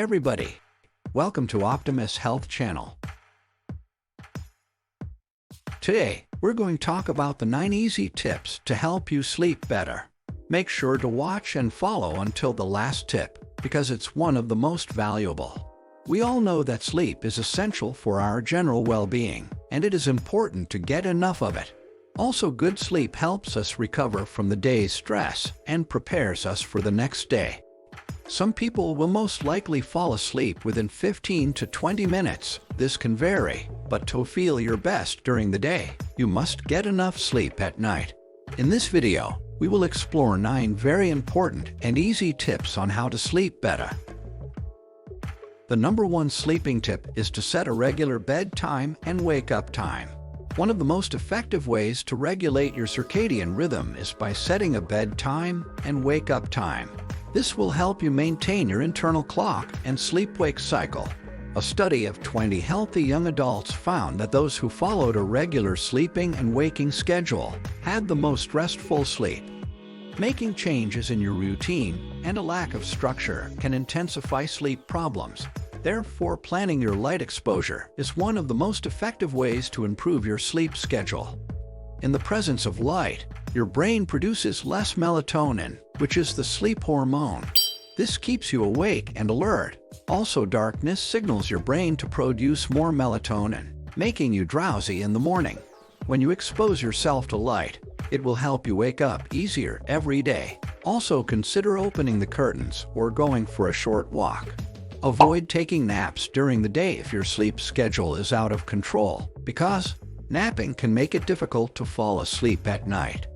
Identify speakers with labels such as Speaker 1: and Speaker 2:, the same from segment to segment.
Speaker 1: everybody. Welcome to Optimus Health Channel. Today, we're going to talk about the 9 easy tips to help you sleep better. Make sure to watch and follow until the last tip, because it's one of the most valuable. We all know that sleep is essential for our general well-being, and it is important to get enough of it. Also, good sleep helps us recover from the day's stress and prepares us for the next day. Some people will most likely fall asleep within 15 to 20 minutes. This can vary, but to feel your best during the day, you must get enough sleep at night. In this video, we will explore 9 very important and easy tips on how to sleep better. The number 1 sleeping tip is to set a regular bedtime and wake-up time. One of the most effective ways to regulate your circadian rhythm is by setting a bedtime and wake-up time. This will help you maintain your internal clock and sleep-wake cycle. A study of 20 healthy young adults found that those who followed a regular sleeping and waking schedule had the most restful sleep. Making changes in your routine and a lack of structure can intensify sleep problems. Therefore, planning your light exposure is one of the most effective ways to improve your sleep schedule. In the presence of light, your brain produces less melatonin, which is the sleep hormone. This keeps you awake and alert. Also, darkness signals your brain to produce more melatonin, making you drowsy in the morning. When you expose yourself to light, it will help you wake up easier every day. Also, consider opening the curtains or going for a short walk. Avoid taking naps during the day if your sleep schedule is out of control, because napping can make it difficult to fall asleep at night.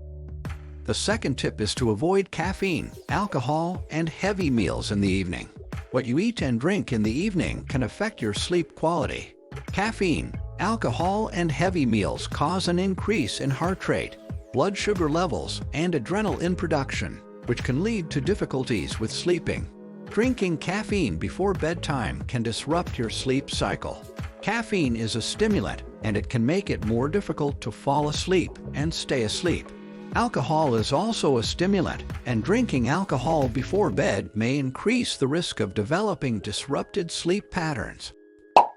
Speaker 1: The second tip is to avoid caffeine, alcohol, and heavy meals in the evening. What you eat and drink in the evening can affect your sleep quality. Caffeine, alcohol, and heavy meals cause an increase in heart rate, blood sugar levels, and adrenaline production, which can lead to difficulties with sleeping. Drinking caffeine before bedtime can disrupt your sleep cycle. Caffeine is a stimulant, and it can make it more difficult to fall asleep and stay asleep. Alcohol is also a stimulant, and drinking alcohol before bed may increase the risk of developing disrupted sleep patterns.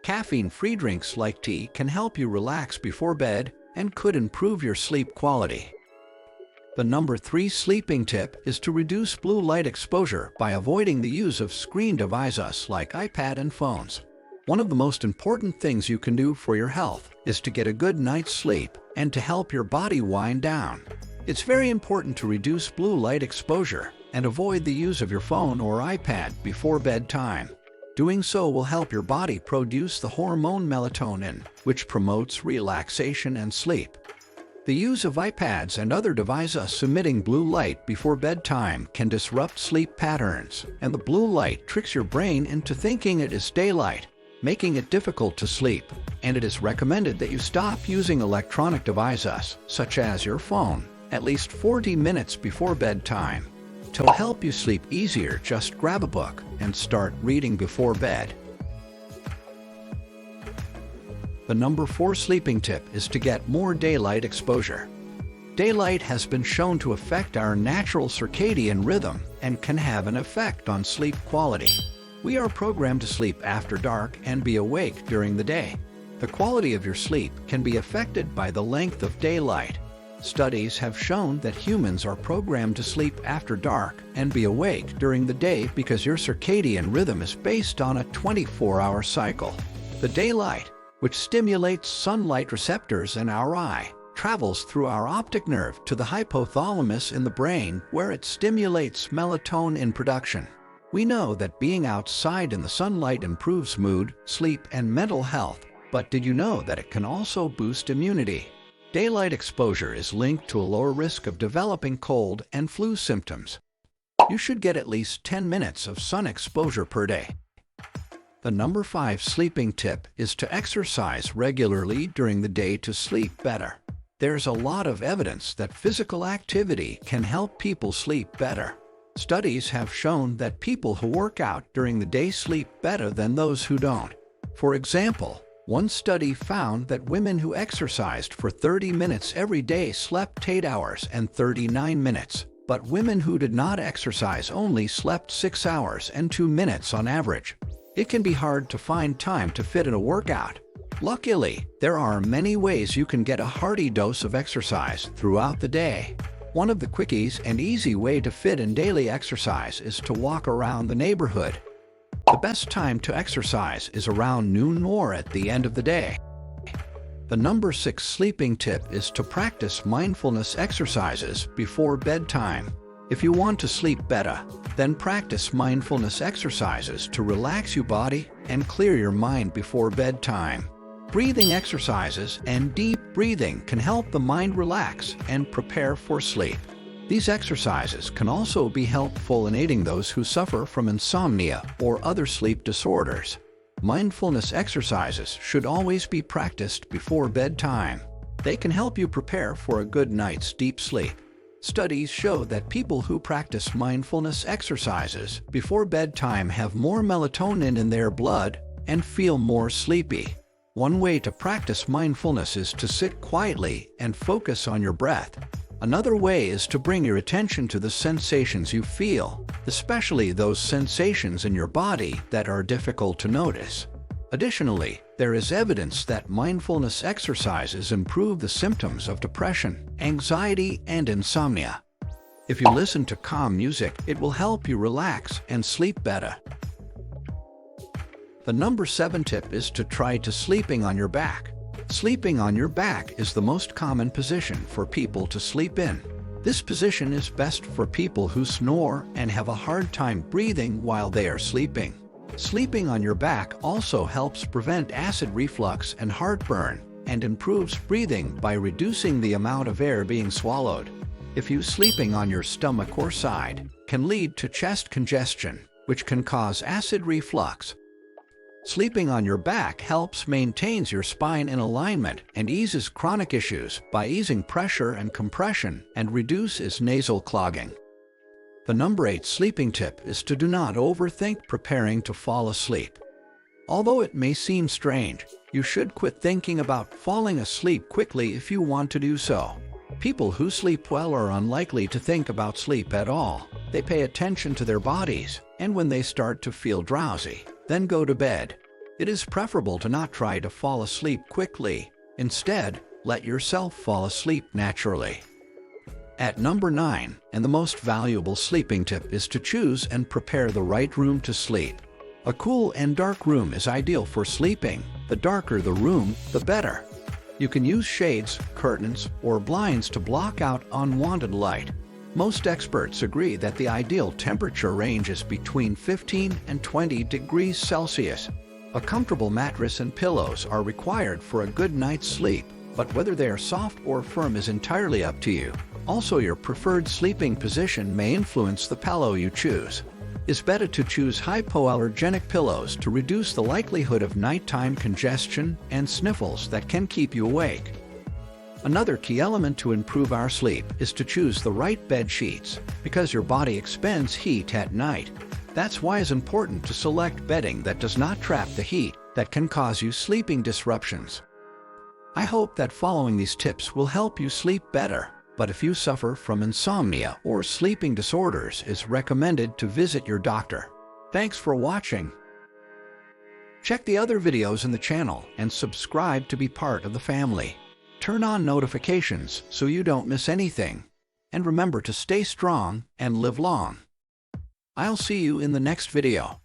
Speaker 1: Caffeine-free drinks like tea can help you relax before bed and could improve your sleep quality. The number 3 sleeping tip is to reduce blue light exposure by avoiding the use of screen devices like iPad and phones. One of the most important things you can do for your health is to get a good night's sleep and to help your body wind down. It's very important to reduce blue light exposure and avoid the use of your phone or iPad before bedtime. Doing so will help your body produce the hormone melatonin, which promotes relaxation and sleep. The use of iPads and other devices emitting blue light before bedtime can disrupt sleep patterns, and the blue light tricks your brain into thinking it is daylight, making it difficult to sleep. And it is recommended that you stop using electronic devices, such as your phone, at least 40 minutes before bedtime. To help you sleep easier, just grab a book and start reading before bed. The number 4 sleeping tip is to get more daylight exposure. Daylight has been shown to affect our natural circadian rhythm and can have an effect on sleep quality. We are programmed to sleep after dark and be awake during the day. The quality of your sleep can be affected by the length of daylight. Studies have shown that humans are programmed to sleep after dark and be awake during the day because your circadian rhythm is based on a 24-hour cycle. The daylight, which stimulates sunlight receptors in our eye, travels through our optic nerve to the hypothalamus in the brain, where it stimulates melatonin production. We know that being outside in the sunlight improves mood, sleep, and mental health, but did you know that it can also boost immunity? Daylight exposure is linked to a lower risk of developing cold and flu symptoms. You should get at least 10 minutes of sun exposure per day. The number 5 sleeping tip is to exercise regularly during the day to sleep better. There's a lot of evidence that physical activity can help people sleep better. Studies have shown that people who work out during the day sleep better than those who don't. For example, one study found that women who exercised for 30 minutes every day slept 8 hours and 39 minutes, but women who did not exercise only slept 6 hours and 2 minutes on average. It can be hard to find time to fit in a workout. Luckily, there are many ways you can get a hearty dose of exercise throughout the day. One of the quickies and easy way to fit in daily exercise is to walk around the neighborhood. The best time to exercise is around noon or at the end of the day. The number 6 sleeping tip is to practice mindfulness exercises before bedtime. If you want to sleep better, then practice mindfulness exercises to relax your body and clear your mind before bedtime. Breathing exercises and deep breathing can help the mind relax and prepare for sleep. These exercises can also be helpful in aiding those who suffer from insomnia or other sleep disorders. Mindfulness exercises should always be practiced before bedtime. They can help you prepare for a good night's deep sleep. Studies show that people who practice mindfulness exercises before bedtime have more melatonin in their blood and feel more sleepy. One way to practice mindfulness is to sit quietly and focus on your breath. Another way is to bring your attention to the sensations you feel, especially those sensations in your body that are difficult to notice. Additionally, there is evidence that mindfulness exercises improve the symptoms of depression, anxiety, and insomnia. If you listen to calm music, it will help you relax and sleep better. The number 7 tip is to try to sleeping on your back. Sleeping on your back is the most common position for people to sleep in. This position is best for people who snore and have a hard time breathing while they are sleeping. Sleeping on your back also helps prevent acid reflux and heartburn, and improves breathing by reducing the amount of air being swallowed. If you sleeping on your stomach or side, can lead to chest congestion, which can cause acid reflux. Sleeping on your back helps maintains your spine in alignment and eases chronic issues by easing pressure and compression and reduces nasal clogging. The number 8 sleeping tip is to do not overthink preparing to fall asleep. Although it may seem strange, you should quit thinking about falling asleep quickly if you want to do so. People who sleep well are unlikely to think about sleep at all. They pay attention to their bodies, and when they start to feel drowsy, then go to bed. It is preferable to not try to fall asleep quickly. Instead, let yourself fall asleep naturally. At number 9, and the most valuable sleeping tip is to choose and prepare the right room to sleep. A cool and dark room is ideal for sleeping. The darker the room, the better. You can use shades, curtains, or blinds to block out unwanted light. Most experts agree that the ideal temperature range is between 15 and 20 degrees Celsius. A comfortable mattress and pillows are required for a good night's sleep, but whether they are soft or firm is entirely up to you. Also, your preferred sleeping position may influence the pillow you choose. It's better to choose hypoallergenic pillows to reduce the likelihood of nighttime congestion and sniffles that can keep you awake. Another key element to improve our sleep is to choose the right bed sheets, because your body expends heat at night. That's why it's important to select bedding that does not trap the heat that can cause you sleeping disruptions. I hope that following these tips will help you sleep better. But if you suffer from insomnia or sleeping disorders, it's recommended to visit your doctor. Thanks for watching. Check the other videos in the channel and subscribe to be part of the family. Turn on notifications so you don't miss anything. And remember to stay strong and live long. I'll see you in the next video.